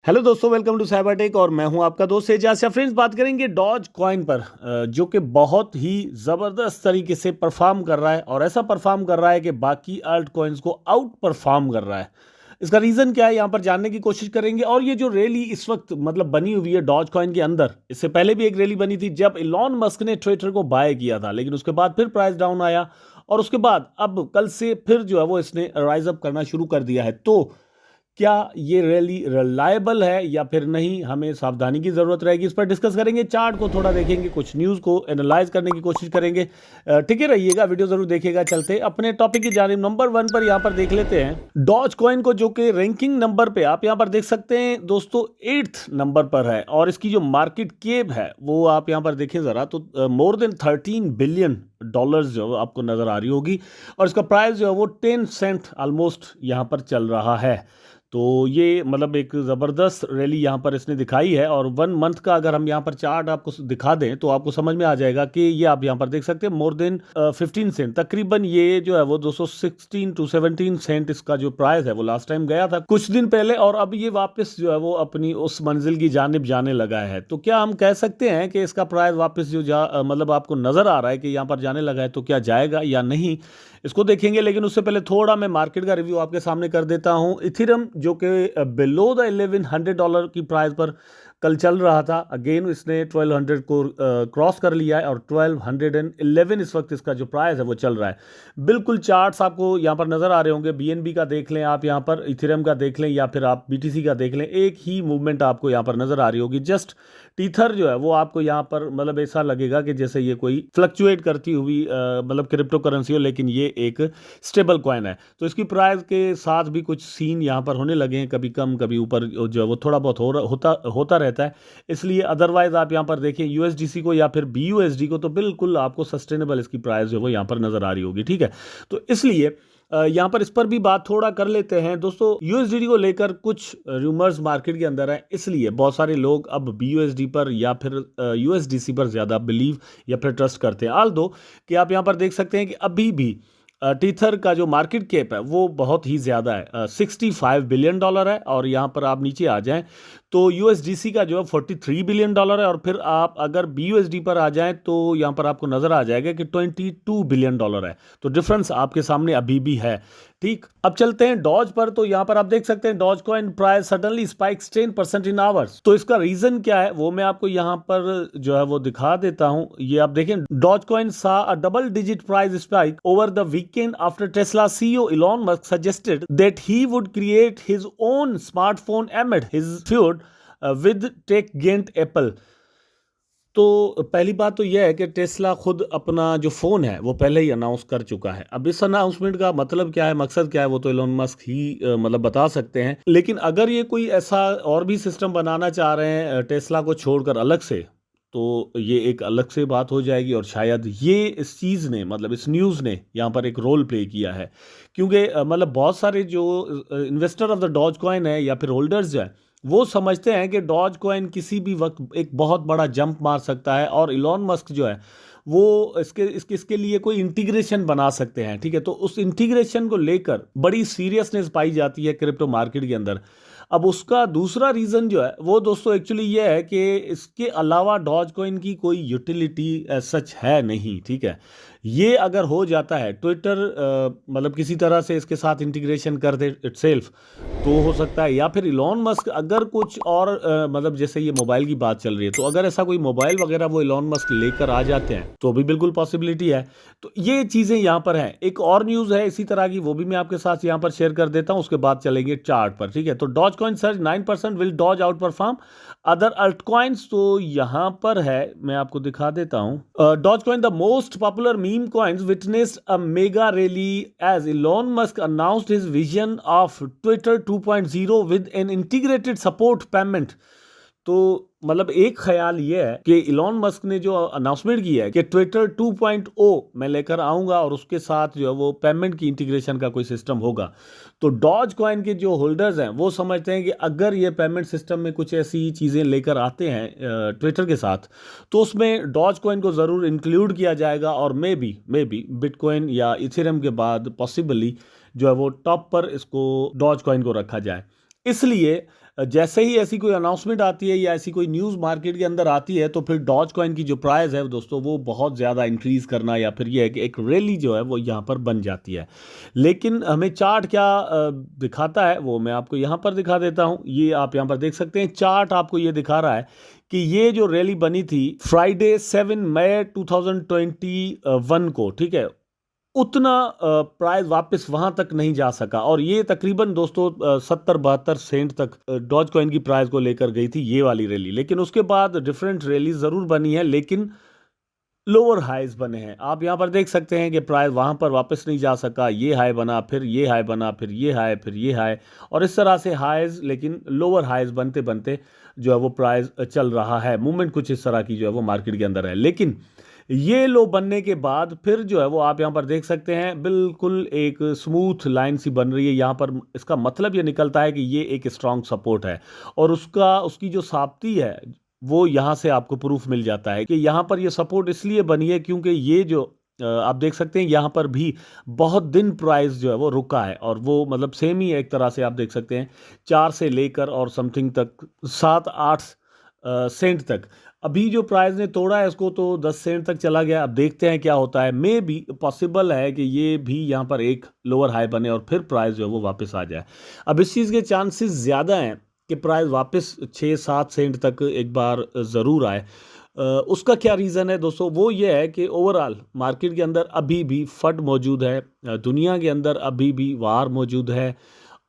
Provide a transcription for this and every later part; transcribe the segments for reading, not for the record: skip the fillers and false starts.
Hello दोस्तों, welcome to cyber tech और मैं हूं आपका दोस्त एजाज। फ्रेंड्स, बात करेंगे डॉज कॉइन पर जो कि बहुत ही ज़बरदस्त तरीके से परफॉर्म कर रहा है और ऐसा परफॉर्म कर रहा है कि बाकी अल्ट कॉइन्स को आउट परफॉर्म कर रहा है। इसका रीज़न क्या है, यहाँ पर जानने की कोशिश करेंगे। और ये जो रैली इस वक्त मतलब बनी हुई है डॉज कॉइन के अंदर, इससे पहले भी एक रैली बनी थी जब इलॉन मस्क ने ट्विटर को बाय किया था, लेकिन उसके बाद फिर प्राइस डाउन आया और उसके बाद अब कल से फिर जो है वो इसने राइज अप करना शुरू कर दिया है। तो क्या ये रैली रिलायबल है या फिर नहीं, हमें सावधानी की जरूरत रहेगी। इस पर डिस्कस करेंगे, चार्ट को थोड़ा देखेंगे, कुछ न्यूज़ को एनालाइज करने की कोशिश करेंगे। ठीक है, रहिएगा, वीडियो जरूर देखिएगा। चलते अपने टॉपिक की जानिब। नंबर 1 पर यहाँ पर देख लेते हैं डॉज कॉइन को, जो कि रैंकिंग नंबर पे आप यहाँ पर देख सकते हैं दोस्तों 8th नंबर पर है। और इसकी जो मार्केट कैप है वो आप यहाँ पर देखें ज़रा, तो मोर देन $13 बिलियन जो आपको नज़र आ रही होगी। और इसका प्राइस जो है वो 10 सेंट ऑलमोस्ट यहाँ पर चल रहा है। तो ये मतलब एक ज़बरदस्त रैली यहाँ पर इसने दिखाई है। और 1 मंथ का अगर हम यहाँ पर चार्ट आपको दिखा दें तो आपको समझ में आ जाएगा कि ये आप यहाँ पर देख सकते हैं मोर देन 15 सेंट तकरीबन, ये जो है वो 216 to 17 सेंट इसका जो प्राइस है वो लास्ट टाइम गया था कुछ दिन पहले। और अब ये वापस जो है वो अपनी उस मंजिल की जानिब जाने लगा है। तो क्या हम कह सकते हैं कि इसका प्राइस वापस जो मतलब आपको नज़र आ रहा है कि यहाँ पर जाने लगा है, तो क्या जाएगा या नहीं, इसको देखेंगे। लेकिन उससे पहले थोड़ा मैं मार्केट का रिव्यू आपके सामने कर देता हूं। इथेरियम जो कि बिलो द $1100 की प्राइस पर कल चल रहा था, अगेन इसने 1200 को क्रॉस कर लिया है और 1211 इस वक्त इसका जो प्राइस है वो चल रहा है। बिल्कुल चार्ट्स आपको यहाँ पर नज़र आ रहे होंगे। बीएनबी का देख लें आप, यहाँ पर इथेरियम का देख लें, या फिर आप बीटीसी का देख लें, एक ही मूवमेंट आपको यहाँ पर नज़र आ रही होगी। जस्ट टीथर जो है वो आपको यहाँ पर मतलब ऐसा लगेगा कि जैसे ये कोई फ्लक्चुएट करती हुई मतलब क्रिप्टो करेंसी हो, लेकिन ये एक स्टेबल कॉइन है। तो इसकी प्राइस के साथ भी कुछ सीन यहाँ पर होने लगे हैं, कभी कम कभी ऊपर, जो है वो थोड़ा बहुत होता रहता है। इसलिए अदरवाइज आप यहाँ पर देखें यूएसडीसी को या फिर बीयूएसडी को, तो बिल्कुल आपको सस्टेनेबल इसकी प्राइस जो है वो यहाँ पर नजर आ रही होगी। ठीक है, तो इसलिए यहाँ पर इस पर भी बात थोड़ा कर लेते हैं दोस्तों। यूएसडीटी को लेकर कुछ रूमर्स मार्केट के अंदर है, इसलिए बहुत सारे लोग अब बीयूएसडी पर या फिर यूएसडीसी पर ज़्यादा बिलीव या फिर ट्रस्ट करते हैं। आल दो कि आप यहाँ पर देख सकते हैं कि अभी भी टीथर का जो मार्केट कैप है वो बहुत ही ज़्यादा है, $65 बिलियन है। और यहाँ पर आप नीचे आ जाएं तो यूएसडीसी का जो है $43 बिलियन है। और फिर आप अगर बीयूएसडी पर आ जाएं तो यहाँ पर आपको नज़र आ जाएगा कि $22 बिलियन है। तो डिफरेंस आपके सामने अभी भी है। ठीक, अब चलते हैं डॉज पर। तो यहाँ पर आप देख सकते हैं Dogecoin price suddenly spikes 10% in hours. तो इसका रीजन क्या है वो मैं आपको यहाँ पर जो है वो दिखा देता हूँ। ये आप देखें, Doge coin saw a double digit price spike over the weekend after Tesla CEO Elon Musk suggested that he would create his own smartphone amid his feud with tech giant Apple. तो पहली बात तो यह है कि Tesla खुद अपना जो फ़ोन है वो पहले ही अनाउंस कर चुका है। अब इस अनाउंसमेंट का मतलब क्या है, मकसद क्या है, वो तो एलोन मस्क ही मतलब बता सकते हैं। लेकिन अगर ये कोई ऐसा और भी सिस्टम बनाना चाह रहे हैं टेस्ला को छोड़कर अलग से, तो ये एक अलग से बात हो जाएगी। और शायद ये इस चीज़ ने मतलब इस न्यूज़ ने यहाँ पर एक रोल प्ले किया है, क्योंकि मतलब बहुत सारे जो investor of the Doge coin है या फिर होल्डर्स जो है वो समझते हैं कि डॉज कॉइन किसी भी वक्त एक बहुत बड़ा जंप मार सकता है और इलॉन मस्क जो है वो इसके लिए कोई इंटीग्रेशन बना सकते हैं। ठीक है, तो उस इंटीग्रेशन को लेकर बड़ी सीरियसनेस पाई जाती है क्रिप्टो मार्केट के अंदर। अब उसका दूसरा रीज़न जो है वो दोस्तों एक्चुअली ये है कि इसके अलावा डॉज कॉइन की कोई यूटिलिटी सच है नहीं। ठीक है, ये अगर हो जाता है ट्विटर मतलब किसी तरह से इसके साथ इंटीग्रेशन कर दे इटसेल्फ, तो हो सकता है। या फिर इलॉन मस्क अगर कुछ और मतलब जैसे ये मोबाइल की बात चल रही है, तो अगर ऐसा कोई मोबाइल वगैरह वो इलॉन मस्क लेकर आ जाते हैं तो भी बिल्कुल पॉसिबिलिटी है। तो ये चीज़ें यहाँ पर हैं। एक और न्यूज़ है इसी तरह की, वो भी मैं आपके साथ यहाँ पर शेयर कर देता हूँ, उसके बाद चलेंगे चार्ट पर। ठीक है, तो Doge coin surge 9%, will Doge outperform other altcoins. तो यहाँ पर है, मैं आपको दिखा देता हूँ। Doge coin the most popular meme coins witnessed a mega rally as Elon Musk announced his vision of Twitter 2.0 with an integrated support payment. तो मतलब एक ख्याल ये है कि इलॉन मस्क ने जो अनाउंसमेंट की है कि ट्विटर 2.0 मैं लेकर आऊंगा और उसके साथ जो है वो पेमेंट की इंटीग्रेशन का कोई सिस्टम होगा। तो डॉज कॉइन के जो होल्डर्स हैं वो समझते हैं कि अगर ये पेमेंट सिस्टम में कुछ ऐसी चीज़ें लेकर आते हैं ट्विटर के साथ, तो उसमें डॉज कॉइन को ज़रूर इंक्लूड किया जाएगा। और मे बी बिटकॉइन या इथेरियम के बाद पॉसिबली जो है वो टॉप पर इसको डॉज कॉइन को रखा जाए। इसलिए जैसे ही ऐसी कोई अनाउंसमेंट आती है या ऐसी कोई न्यूज़ मार्केट के अंदर आती है तो फिर डॉज कॉइन की जो प्राइस है दोस्तों वो बहुत ज़्यादा इंक्रीज करना या फिर ये है कि एक रैली जो है वो यहाँ पर बन जाती है। लेकिन हमें चार्ट क्या दिखाता है वो मैं आपको यहाँ पर दिखा देता हूँ। ये आप यहाँ पर देख सकते हैं, चार्ट आपको ये दिखा रहा है कि ये जो रैली बनी थी फ्राइडे 7 मई 2021 को, ठीक है, उतना प्राइस वापस वहां तक नहीं जा सका और ये तकरीबन दोस्तों 70-72 सेंट तक डॉज कॉइन की प्राइस को लेकर गई थी ये वाली रैली। लेकिन उसके बाद डिफरेंट रैली जरूर बनी है लेकिन लोअर हाइज बने हैं। आप यहाँ पर देख सकते हैं कि प्राइस वहां पर वापस नहीं जा सका, ये हाई बना, फिर ये हाई बना, फिर ये हाई, फिर ये हाई, और इस तरह से हाइज लेकिन लोअर हाइज बनते बनते जो है वो प्राइस चल रहा है। मूवमेंट कुछ इस तरह की जो है वो मार्केट के अंदर है। लेकिन ये लो बनने के बाद फिर जो है वो आप यहाँ पर देख सकते हैं बिल्कुल एक स्मूथ लाइन सी बन रही है यहाँ पर। इसका मतलब ये निकलता है कि ये एक स्ट्रांग सपोर्ट है और उसकी जो साबिती है वो यहाँ से आपको प्रूफ मिल जाता है कि यहाँ पर ये सपोर्ट इसलिए बनी है क्योंकि ये जो आप देख सकते हैं यहाँ पर भी बहुत दिन प्राइस जो है वो रुका है और वो मतलब सेम ही है एक तरह से। आप देख सकते हैं 4 से लेकर और समथिंग तक 7-8 सेंट तक अभी जो प्राइस ने तोड़ा है इसको तो 10 सेंट तक चला गया। अब देखते हैं क्या होता है। मे भी पॉसिबल है कि ये भी यहाँ पर एक लोअर हाई बने और फिर प्राइस जो है वो वापस आ जाए। अब इस चीज़ के चांसेस ज़्यादा हैं कि प्राइस वापस 6-7 सेंट तक एक बार ज़रूर आए। उसका क्या रीज़न है दोस्तों, वो ये है कि ओवरऑल मार्केट के अंदर अभी भी फट मौजूद है, दुनिया के अंदर अभी भी वार मौजूद है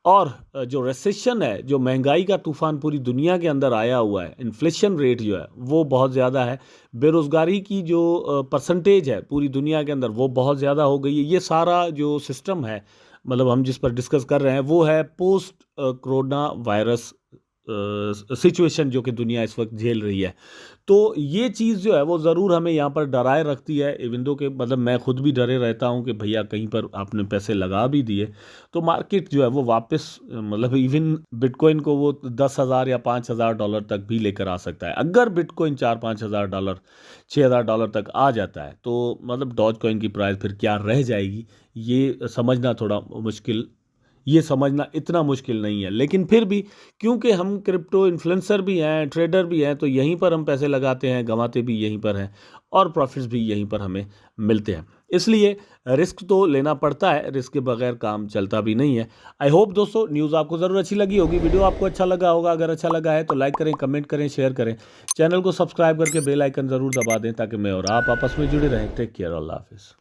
और जो रिसेशन है, जो महंगाई का तूफान पूरी दुनिया के अंदर आया हुआ है, इन्फ्लेशन रेट जो है वो बहुत ज़्यादा है, बेरोज़गारी की जो परसेंटेज है पूरी दुनिया के अंदर वो बहुत ज़्यादा हो गई है। ये सारा जो सिस्टम है मतलब हम जिस पर डिस्कस कर रहे हैं वो है पोस्ट कोरोना वायरस सिचुएशन जो कि दुनिया इस वक्त झेल रही है। तो ये चीज़ जो है वो ज़रूर हमें यहाँ पर डराए रखती है। इवन दो कि मतलब मैं खुद भी डरे रहता हूँ कि भैया कहीं पर आपने पैसे लगा भी दिए तो मार्केट जो है वो वापस मतलब इवन बिटकॉइन को वो 10,000 या $5,000 तक भी लेकर आ सकता है। अगर बिटकॉइन $4-5,000 $6,000 तक आ जाता है तो मतलब डॉज कॉइन की प्राइस फिर क्या रह जाएगी ये समझना इतना मुश्किल नहीं है। लेकिन फिर भी क्योंकि हम क्रिप्टो इन्फ्लुएंसर भी हैं, ट्रेडर भी हैं, तो यहीं पर हम पैसे लगाते हैं, गंवाते भी यहीं पर हैं और प्रॉफिट्स भी यहीं पर हमें मिलते हैं। इसलिए रिस्क तो लेना पड़ता है, रिस्क के बगैर काम चलता भी नहीं है। आई होप दोस्तों न्यूज़ आपको ज़रूर अच्छी लगी होगी, वीडियो आपको अच्छा लगा होगा। अगर अच्छा लगा है तो लाइक करें, कमेंट करें, शेयर करें, चैनल को सब्सक्राइब करके बेल आइकन ज़रूर दबा दें ताकि मैं और आप आपस में जुड़े रहें। टेक केयर, अल्लाह हाफिज़।